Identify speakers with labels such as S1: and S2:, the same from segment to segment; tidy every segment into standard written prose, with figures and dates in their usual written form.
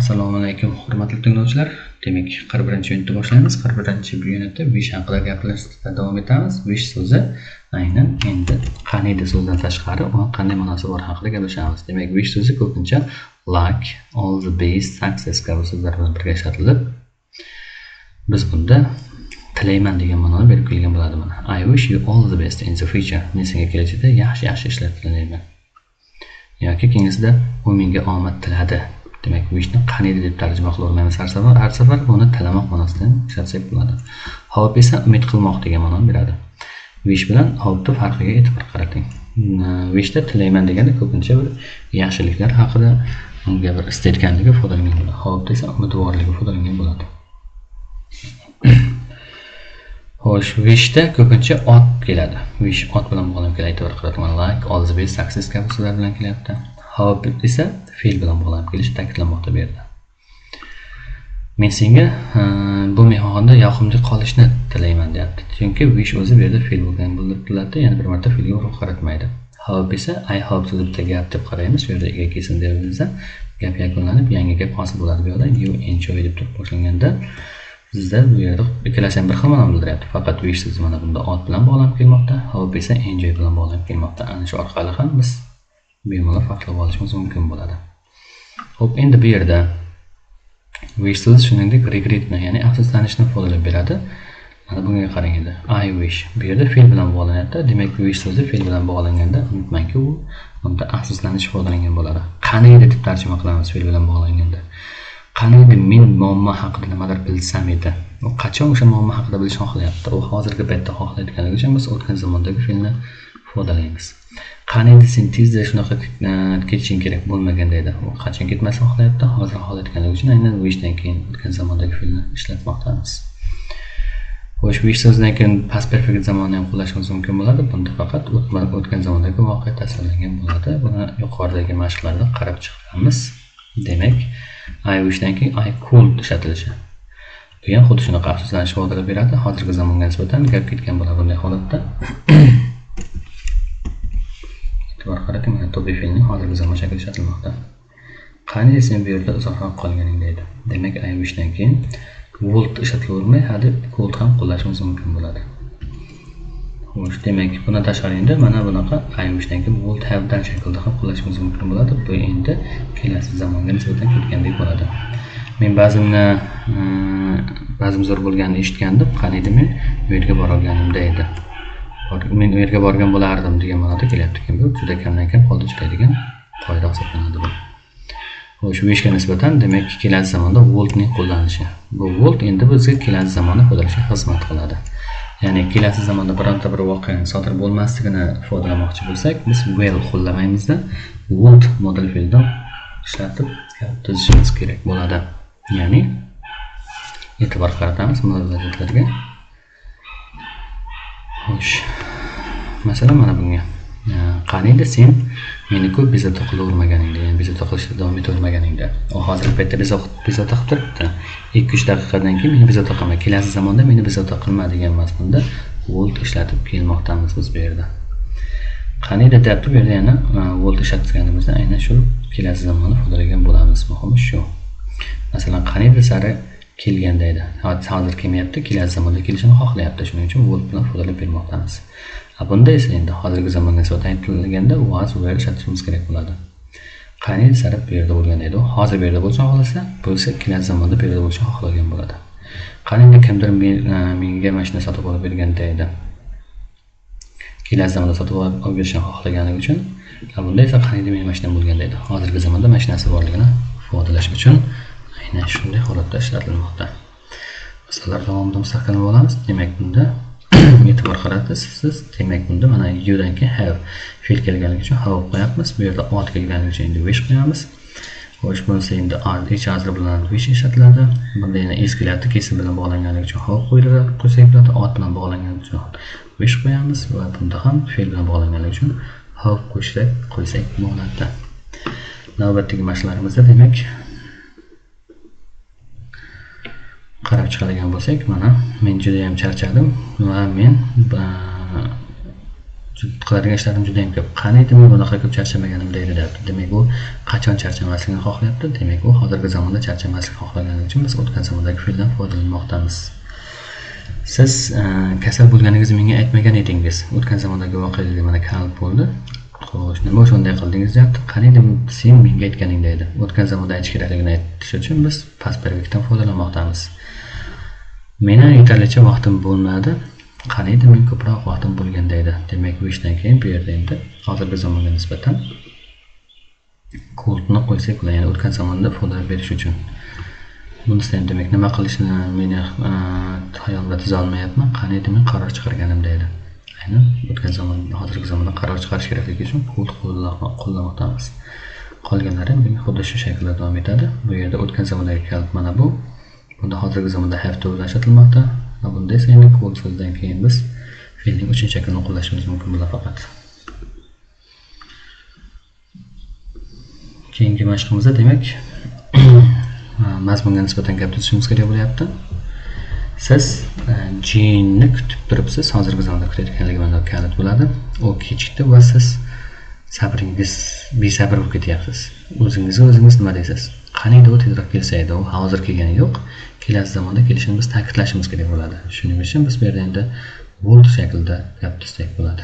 S1: Assalomu alaykum hurmatli tinglovchilar. Demak, 41-unitni boshlaymiz. 41-unitda wish haqida gaplashishda davom etamiz. Wish so'zi aynan endi qaniydi so'zdan tashqari uni qanday ma'nosi bor haqida gaplashamiz. Demak, wish so'zi ko'pincha like, all the best, success kabi so'zlar bilan birga ishlatilib, biz bunda tilayman degan ma'noni berib kelgan bo'ladi mana. I wish you all the best in the future. Men senga kelajakda yaxshi ishlar tilayman. Yoki keyingisida u menga omad tiladi. Demak, wishni qaniydi deb tarjima qilmaymiz har safar buni tilamoq ma'nosidan ishlatsak bo'ladi. Hope esa umid qilmoq degan ma'noni beradi. Wish bilan hope'ni farqiga e'tibor qarating. Wishda tilayman deganda ko'pincha bir yaxshiliklar haqida unga bir istayotganligi ifodalangan bo'ladi. Hope esa umidvorligi ifodalangan bo'ladi. Xo'sh, wishda ko'pincha ot keladi. Wish ot bilan bog'lanib keladi. E'tibor qarating. Like, all the best, success kabi so'zlar bilan kelyapti. Hope esa fe'l bilan bog'lanib kelishi ta'kidlanmoqda bu yerda. Men senga bu mehmonxonada yoqimli qolishni tilayman deyapti. Chunki wish o'zi bu yerda fe'l bo'lgan bo'ladi, ya'ni bir marta fe'lga urg'u qaratmaydi. Hope esa I hope so'zi bitta gap deb qaraymiz. Bu yerda ega kelsin deyapmiz. Gap yakunlanib, yangi gap hosil bo'ladi bu yerda. You enjoy deb turib boshlanganda bizda bu yerda ikkalasi ham bir xil ma'noni bildiryapti. Faqat wish so'zi mana bunda ot bilan bog'lanib kelmoqda, hope esa enjoy bilan bog'lanib kelmoqda. Ana shu orqali ham biz bemalol farqlab olishimiz mumkin bo'ladi. Xo'p, endi bu yerda wish so'zi shuningdek regretni, ya'ni afsuslanishni ifodalab beradi. Mana bunga qarang endi. I wish bu yerda fe'l bilan bog'lanyapti. Demak, wish so'zi fe'l bilan bog'langanda unutmangki, u unda afsuslanish ifodalangan bo'ladi. Qaniydi deb tarjima qilamiz fe'l bilan bog'langanda. Qaniydi men muammo haqida nimadir bilsam edi. U qachon o'sha muammo haqida bilishni xohlayapti. U hozirgi paytda xohlayotganligi uchun biz o'tgan zamondagi fe'lni ifodalaymiz. Qaniydi sen tezda shunaqa ketishing kerak bo'lmagan deydi. U qachon ketmasni xohlayapti, hozir xohlayotganligi uchun aynan wishdan keyin o'tgan zamondagi fe'lni ishlatmoqdamiz. Xo'sh, wish so'zidan keyin past perfekt zamonni ham qo'llashimiz mumkin bo'ladi. Bunda faqat o'tgan zamondagi voqea tasvirlangan bo'ladi. Buni yuqoridagi mashqlarda qarab chiqamiz. Demak, I wishdan keyin I could ishlatilishi. Bu ham xuddi shunaqa afsuslanish ifodalab beradi. Hozirgi zamonga nisbatan gap ketgan bo'ladi bunday holatda. E'tibor qarating, mana to be fe'lning hozirgi zamon shakli ishlatilmoqda. Qaniydi sen bu yerda uzoqroq qolganing deydi. Demak, I wishdan keyin would ishlatilavermay, hadeb could ham qo'llashimiz mumkin bo'ladi. Xo'sh, demak, bundan tashqari endi mana bunaqa I wishdan keyin would have dan shaklda ham qo'llashimiz mumkin bo'ladi. Bu endi kelasi zamonga nisbatan ketgandek bo'ladi. Men ba'zim zo'r bo'lganini eshitgandim. Qaniydi men bu yerga bora olganimda edi. Men u yerga borgan bo'lardim degan ma'noda kelyapti. Bu juda kamdan kam holda uchraydigan qoida hisoblanadi bu. Xo'sh, wishga nisbatan demak kelasi zamonda wouldning qo'llanishi. Bu would endi bizga kelasi zamonni ifodalashga xizmat qiladi. Ya'ni kelasi zamonda bironta bir voqeaning sodir bo'lmasligini ifodalamoqchi bo'lsak, biz will qo'llamaymizda would modal fe'ldan ishlatib tuzishimiz kerak bo'ladi. Ya'ni e'tibor qaratamiz muvozanatlarga. Xo'sh, masalan mana bunga. Qaniydi sen meni ko'p bezovta qilavermaganingda, ya'ni bezovta qilishda davom etavermaganingda. U hozirgi paytda bezovta qilib turibdi. 2-3 daqiqadan keyin meni bezovta qilma, kelasi zamonda meni bezovta qilma degan mazmunda would ishlatib kelmoqdamiz biz bu yerda. Qaniydi deyapti bu yerda yana would ishlatganimizda aynan shu kelasi zamonni ifodalagan bo'lamiz. Muhimi shu. Masalan, qaniydi sari kelganda edi. Hozir kelmayapti, kelasi zamonda kelishini xohlayapti. Shuning uchun would bilan ifodalab bermoqdamiz. Bunda esa endi hozirgi zamonga nisbatan aytilganda was were ishlatishimiz kerak bo'ladi. Qaniydi sari bu yerda bo'lgan edi. Hozir bu yerda bo'lsa xohlasa, bu esa kelasi zamonda bu yerda bo'lishni xohlagan bo'ladi. Qaniydi kimdir menga mashina sotib olib berganda edi. Kelasi zamonda sotib olib berishni xohlaganligi uchun, bunda esa qaniydi men mashinam bo'lganda edi. Hozirgi zamonda mashinasi borligini ifodalash uchun aynan shunday holatda ishlatilmoqda. Misollar davomida mustahkamlab olamiz. Demak, bunda e'tibor qaratasiz siz. Demak, bunda mana you dan keyin have fe'l kelganligi uchun have qo'yapmiz. Bu yerda ot kelganligi uchun endi wish qo'yamiz. Xo'sh, bunisi endi ich azri bilan wish ishlatiladi. Bunda yana is kelyapti, kesim bilan bog'langanligi uchun have qo'ysak bo'ladi. Ot bilan bog'langanligi uchun wish qo'yamiz va bunda ham fe'l bilan bog'langanligi uchun have qo'ysak bo'ladi. Navbatdagi mashqlarimizda demak qarab chiqadigan bo'lsak, mana men juda ham charchadim va men qiladigan ishlarim juda ham ko'p. Qani edi men bunaqa ko'p charchamaganimda deydi deyapti. Demak, u qachon charchamasligini xohlayapti. Demak, u hozirgi zamonda charchamaslikni xohlagani uchun biz o'tgan zamondagi fe'ldan foydalanmoqdamiz. Siz kasal bo'lganingizni menga aytmagan edingiz. O'tgan zamondagi voqeaga mana kalb bo'ldi. Xo'sh, nima shunday qildingiz deyapti. Qani edi sen menga aytganingda edi. O'tgan zamonda aytish kerakligini aytish uchun biz past perfektdan foydalanmoqdamiz. Meni yetarlicha vaqtim bo'lmadi. Qani edi men ko'proq vaqtim bo'lganda edi. Demak, bu ishdan keyin bu yerda endi hozirgi zamonga nisbatan coldni qo'ysak bo'ladi, ya'ni o'tgan zamonda ifoda berish uchun. Bunisi ham demak nima qilishni meni xayolimda tuza olmayapman. Qani edi men qaror chiqarganimda edi. Aynan o'tgan zamon, hozirgi zamonda qaror chiqarish kerakligi uchun cold qo'llamoqdamiz. Qolganlari ham demak xuddi shu shaklda davom etadi. Bu yerda o'tgan zamondagi kalit mana bu. Bunda hozirgi zamonda have to bilan ishlatilmoqda. Bunda esa endi cold so'zdan keyin biz fe'lning 3-shaklini qo'llashimiz mumkin bo'ladi faqat. Keyingi mashqimizda demak mazmunga nisbatan gap tuzishimiz kerak bo'lyapti. Siz jinni kutib turibsiz, hozirgi zamonda kutayotganligi mana kalit bo'ladi. U kechikdi va siz sabringiz besabr bo'lib ketyapsiz. O'zingiz nima deysiz? Qani edi u tezroq kelsa edi, u hozir kelgani yo'q. Kelasi zamonda kelishini biz ta'kidlashimiz kerak bo'ladi. Shuning uchun biz bu yerda endi would shaklida gap tuzsak bo'ladi.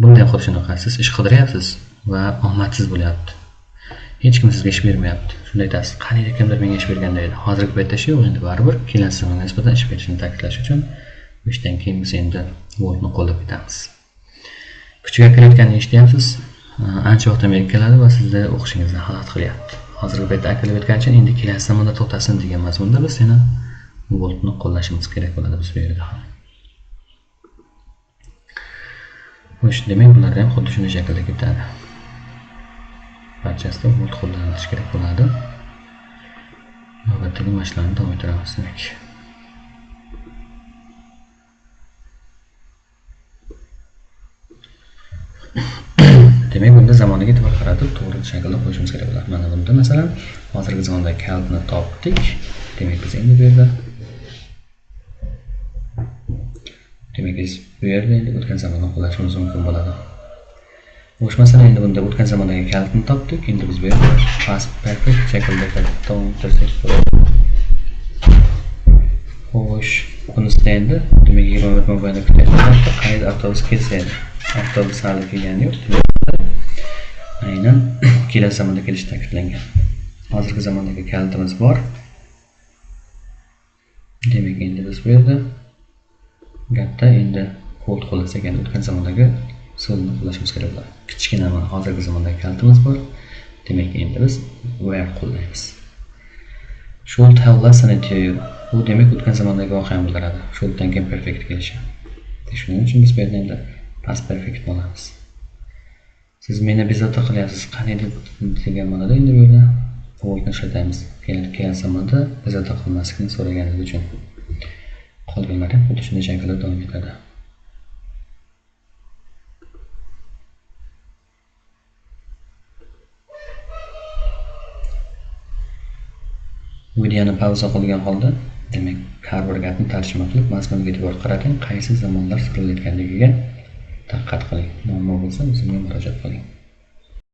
S1: Bunda ham xuddi shunaqa, siz ish qidiryapsiz va omadsiz bo'lyapti. Hech kim sizga ish bermayapti. Shunda aytasiz, qani edi kimdir menga ish berganda edi. Hozirgi paytda shu yo'q, endi baribir kelasi zamonga nisbatan ish berishini ta'kidlash uchun bu ishdan keyin biz endi wouldni qo'llab ketamiz. Kuchiga kirayotganini eshityapsiz. Ancha vaqtdan beri keladi va sizni o'qishingizni xalaqit qilyapti. Hozirgi paytda akilib o'tgancha endi kelasi zamonda to'xtasin degan mazmunda biz yana wouldni qo'llashimiz kerak bo'ladi biz bu yerda ham. Xo'sh, demak bular ham xuddi shunday shaklda ketadi. Barchasida would qo'llanishi kerak bo'ladi. Navbatdagi mashqlarni davom ettiramiz demak. Demak, bunda zamoniga e'tibor qaratib, to'g'ri shaklda qo'yishimiz kerak bo'ladi. Mana bunda masalan, hozirgi zamondagi kalbni topdik. Demak, biz endi bu yerda bu yerda endi o'tgan zamonda qo'llashimiz mumkin bo'ladi. Xo'sh, masalan, endi bunda o'tgan zamondagi kalbni topdik. Endi biz bu yerda past perfect shaklda davom ettirsak bo'ladi. Xo'sh, bunisida endi demak 20 minut mobaynida kutayotganda qayerda avtobus kelsa edi. Avtobus hali kelgani yo'q. Aynan kelasi zamonda kelishi ta'kidlangan. Hozirgi zamondagi kalitimiz bor. Demak, endi biz bu yerda gapda endi cold qo'llasak, endi o'tgan zamondagi so'zni qo'llashimiz kerak bo'ladi. Kichkina hozirgi zamondagi kalitimiz bor. Demak, endi biz were qo'llaymiz. Should have listened to you. Bu demak o'tgan zamondagi voqeani bildiradi. Shoulddan keyin perfect kelishi. Shuning uchun biz bu yerda endi past perfect bo'lamiz. Siz meni bezovta qilyapsiz, qani edi degan ma'noda endi bu yerda wouldni ishlatamiz. Kelasi zamonda bezovta qilmaslikni so'raganingiz uchun. Qolganlari ham xuddi shunday shaklda davom etadi. Videoni pauza qilgan holda, demak, har bir gapni tarjima qilib, mazmuniga e'tibor qarating, qaysi zamonlar so'ralayotganligiga diqqat qiling. Muammo bo'lsa, o'zimga murojaat qiling.